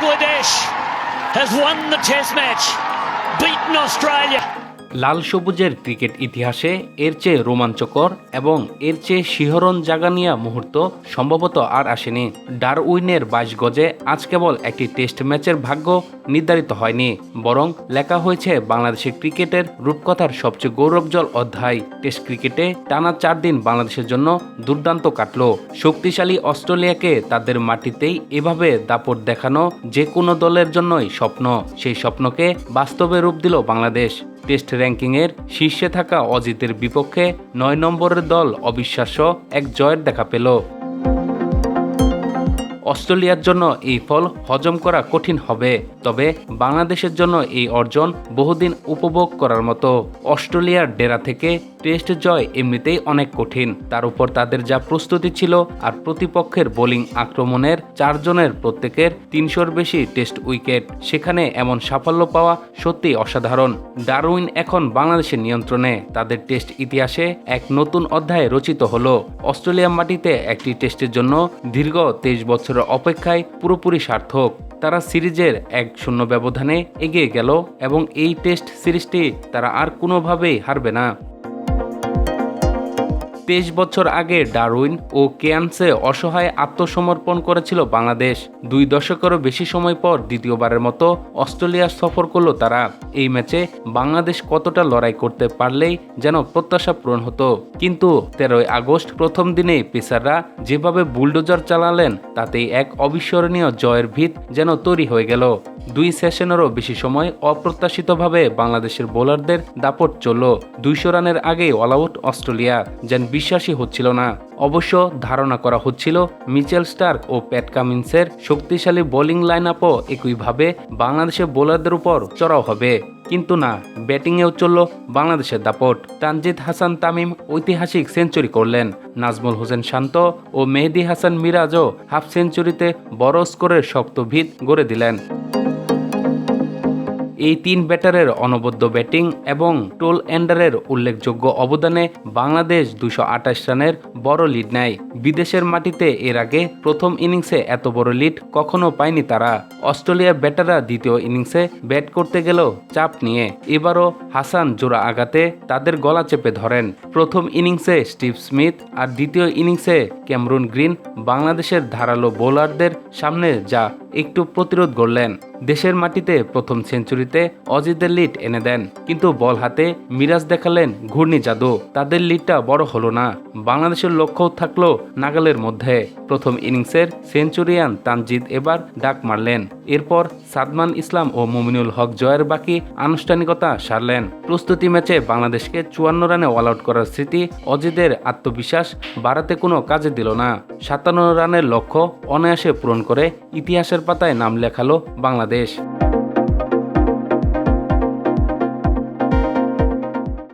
Bangladesh has won the Test match, beaten Australia. লাল সবুজের cricket ইতিহাসে এর চেয়ে রোমাঞ্চকর এবং এর চেয়ে শিহরণ জাগানিয়া মুহূর্ত সম্ভবত আর আসেনি। ডারউইনের 22 গজে আজ কেবল একটি টেস্ট ম্যাচের ভাগ্য নির্ধারিত হয়নি, বরং লেখা হয়েছে বাংলাদেশের ক্রিকেটের রূপকথার সবচেয়ে গৌরবজ্জ্বল অধ্যায়। টেস্ট ক্রিকেটে টানা 4 দিন বাংলাদেশের জন্য দুর্দান্ত কাটল। শক্তিশালী অস্ট্রেলিয়াকে তাদের মাটিতেই এভাবে দাপট দেখানো যে কোনো দলের জন্যই স্বপ্ন। সেই স্বপ্নকে বাস্তবে রূপ দিল বাংলাদেশ। টেস্ট র্যাঙ্কিংয়ের শীর্ষে থাকা অজিতের বিপক্ষে 9 নম্বরের দল অবিশ্বাস্য এক জয়ের দেখা পেল। অস্ট্রেলিয়ার জন্য এই ফল হজম করা কঠিন হবে, তবে বাংলাদেশের জন্য এই অর্জন বহুদিন উপভোগ করার মতো। অস্ট্রেলিয়ার ডেরা থেকে টেস্ট জয় এমনিতেই অনেক কঠিন, তার উপর তাদের যা প্রস্তুতি ছিল আর প্রতিপক্ষের বোলিং আক্রমণের 4 জনের প্রত্যেকের 300-র বেশি টেস্ট উইকেট, সেখানে এমন সাফল্য পাওয়া সত্যি অসাধারণ। ডারউইন এখন বাংলাদেশের নিয়ন্ত্রণে। তাদের টেস্ট ইতিহাসে এক নতুন অধ্যায় রচিত হলো। অস্ট্রেলিয়ার মাটিতে একটি টেস্টের জন্য দীর্ঘ 23 বছরের অপেক্ষায় পুরোপুরি সার্থক। তারা সিরিজের 1-0 ব্যবধানে এগিয়ে গেল এবং এই টেস্ট সিরিজটি তারা আর কোনোভাবেই হারবে না। 23 বছর আগে ডারউইন ও কেয়ার্নসে অসহায় আত্মসমর্পণ করেছিল বাংলাদেশ। 2 দশকেরও বেশি সময় পর দ্বিতীয়বারের মতো অস্ট্রেলিয়া সফর করল তারা। এই ম্যাচে বাংলাদেশ কতটা লড়াই করতে পারলেই যেন প্রত্যাশা পূরণ হতো, কিন্তু 13 আগস্ট প্রথম দিনেই পেসাররা যেভাবে বুলডোজার চালালেন তাতেই এক অবিস্মরণীয় জয়ের ভিত যেন তৈরি হয়ে গেল। 2 সেশনেরও বেশি সময় অপ্রত্যাশিতভাবে বাংলাদেশের বোলারদের দাপট চলল। 200 রানের আগেই অল আউট অস্ট্রেলিয়া, যেন বিশ্বাসই হচ্ছিল না। অবশ্য ধারণা করা হচ্ছিল মিচেল স্টার্ক ও প্যাট কামিন্সের শক্তিশালী বোলিং লাইন আপও একইভাবে বাংলাদেশের বোলারদের উপর চড়াও হবে, কিন্তু না, ব্যাটিংয়েও চলল বাংলাদেশের দাপট। তানজিদ হাসান তামিম ঐতিহাসিক সেঞ্চুরি করলেন। নাজমুল হোসেন শান্ত ও মেহেদী হাসান মিরাজও হাফ সেঞ্চুরিতে বড় স্কোরের শক্ত ভিত গড়ে দিলেন। এই 3 ব্যাটারের অনবদ্য ব্যাটিং এবং টোল এন্ডারের উল্লেখযোগ্য অবদানে বাংলাদেশ 228 রানের বড় লিড নেয়। বিদেশের মাটিতে এর আগে প্রথম ইনিংসে এত বড় লিড কখনো পায়নি তারা। অস্ট্রেলিয়ার ব্যাটাররা দ্বিতীয় ইনিংসে ব্যাট করতে গেলেও চাপ নিয়ে এবারও হাসান জোড়া আঘাতে তাদের গলা চেপে ধরেন। প্রথম ইনিংসে স্টিভ স্মিথ আর দ্বিতীয় ইনিংসে ক্যামরুন গ্রিন বাংলাদেশের ধারালো বোলারদের সামনে যা একটু প্রতিরোধ গড়লেন। দেশের মাটিতে প্রথম সেঞ্চুরিতে অজিতের লিড এনে দেন, কিন্তু বল হাতে মিরাজ দেখালেন ঘূর্ণি জাদু। তাদের লিডটা বড় হলো না। বাংলাদেশের লক্ষ্যও থাকলো নাগালের মধ্যে। প্রথম ইনিংসের সেঞ্চুরিয়ান তানজিদ এবার ডাক মারলেন। এরপর সাদমান ইসলাম ও মুমিনুল হক জয়ের বাকি আনুষ্ঠানিকতা সারলেন। প্রস্তুতি ম্যাচে বাংলাদেশকে 54 রানে অল আউট করার স্মৃতি অজিতের আত্মবিশ্বাস বাড়াতে কোনো কাজে দিল না। 57 রানের লক্ষ্য অনায়াসে পূরণ করে ইতিহাসের পাতায় নাম লেখালো বাংলাদেশ।